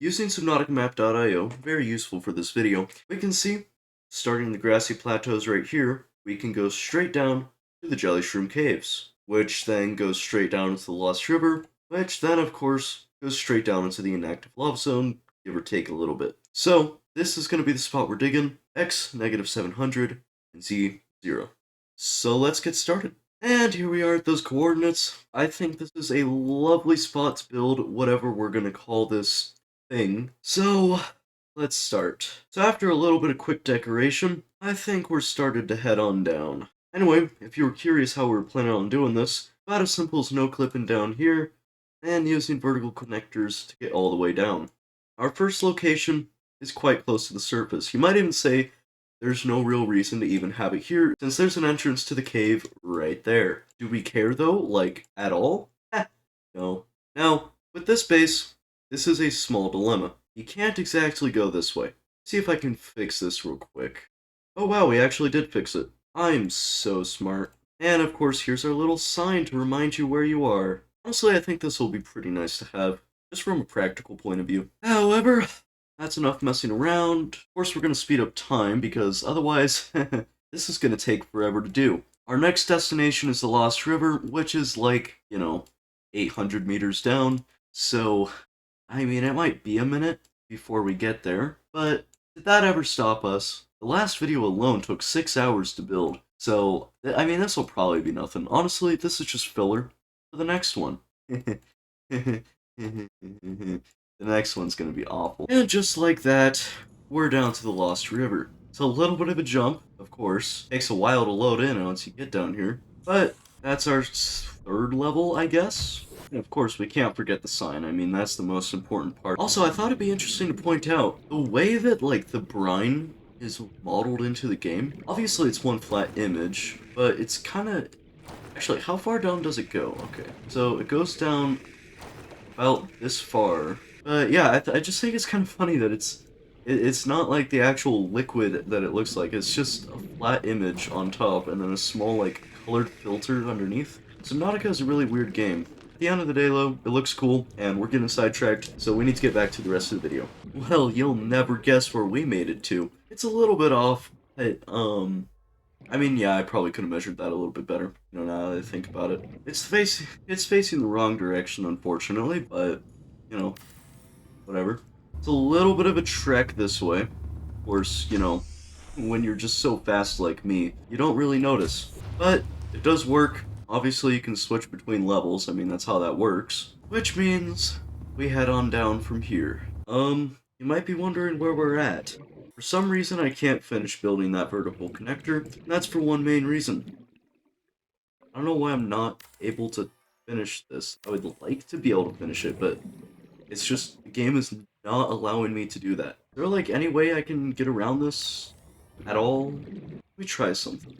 Using subnauticamap.io, very useful for this video, we can see, starting in the grassy plateaus right here, we can go straight down to the Jellyshroom Caves, which then goes straight down into the Lost River, which then, of course, goes straight down into the inactive lava zone, give or take a little bit. So, this is going to be the spot we're digging, x, -700, and z, 0. So let's get started. And here we are at those coordinates. I think this is a lovely spot to build whatever we're going to call this thing. So, let's start. So after a little bit of quick decoration, I think we're started to head on down. Anyway, if you were curious how we were planning on doing this, about as simple as no clipping down here, and using vertical connectors to get all the way down. Our first location is quite close to the surface. You might even say there's no real reason to even have it here, since there's an entrance to the cave right there. Do we care though, like, at all? No. Now, with this base, this is a small dilemma. You can't exactly go this way. See if I can fix this real quick. Oh wow, we actually did fix it. I'm so smart. And of course, here's our little sign to remind you where you are. Honestly, I think this will be pretty nice to have, just from a practical point of view. However, that's enough messing around. Of course, we're going to speed up time, because otherwise, this is going to take forever to do. Our next destination is the Lost River, which is like, 800 meters down. So, I mean, it might be a minute before we get there, but did that ever stop us? The last video alone took 6 hours to build, so, I mean, this will probably be nothing. Honestly, this is just filler for the next one. The next one's gonna be awful. And just like that, we're down to the Lost River. It's a little bit of a jump, of course. Takes a while to load in once you get down here, but that's our third level, I guess. And of course, we can't forget the sign. I mean, that's the most important part. Also, I thought it'd be interesting to point out the way that, like, the brine is modeled into the game. Obviously, it's one flat image, but it's kind of... Actually, how far down does it go? Okay, so it goes down about this far. Yeah, I just think it's kind of funny that it's not like the actual liquid that it looks like. It's just a flat image on top and then a small, like, colored filter underneath. Subnautica is a really weird game. At the end of the day, though, it looks cool, and we're getting sidetracked, so we need to get back to the rest of the video. Well, you'll never guess where we made it to. It's a little bit off, but, I mean, yeah, I probably could have measured that a little bit better, now that I think about it. It's facing the wrong direction, unfortunately, but, whatever. It's a little bit of a trek this way. Of course, when you're just so fast like me, you don't really notice. But it does work. Obviously, you can switch between levels. I mean, that's how that works. Which means we head on down from here. You might be wondering where we're at. For some reason, I can't finish building that vertical connector, and that's for one main reason. I don't know why I'm not able to finish this. I would like to be able to finish it, but it's just, the game is not allowing me to do that. Is there, like, any way I can get around this at all? Let me try something.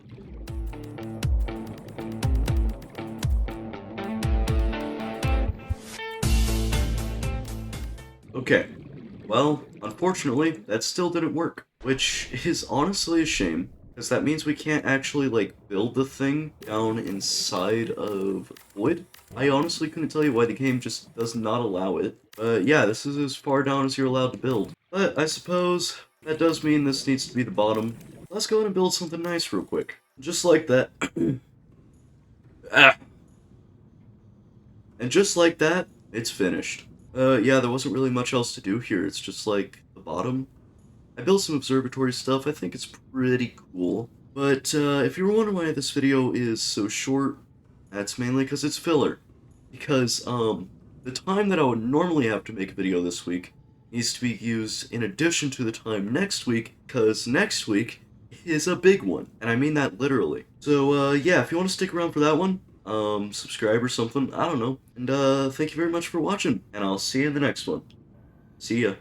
Okay, well, unfortunately, that still didn't work, which is honestly a shame, because that means we can't actually, like, build the thing down inside of Void. I honestly couldn't tell you why the game just does not allow it, but yeah, this is as far down as you're allowed to build. But I suppose that does mean this needs to be the bottom. Let's go ahead and build something nice real quick. Just like that. Ah. And just like that, it's finished. Yeah, there wasn't really much else to do here. It's just like the bottom. I built some observatory stuff. I think it's pretty cool. But if you were wondering why this video is so short, that's mainly because it's filler. Because the time that I would normally have to make a video this week needs to be used in addition to the time next week, because next week is a big one. And I mean that literally. So yeah, if you want to stick around for that one, subscribe or something, I don't know. And thank you very much for watching, and I'll see you in the next one. See ya.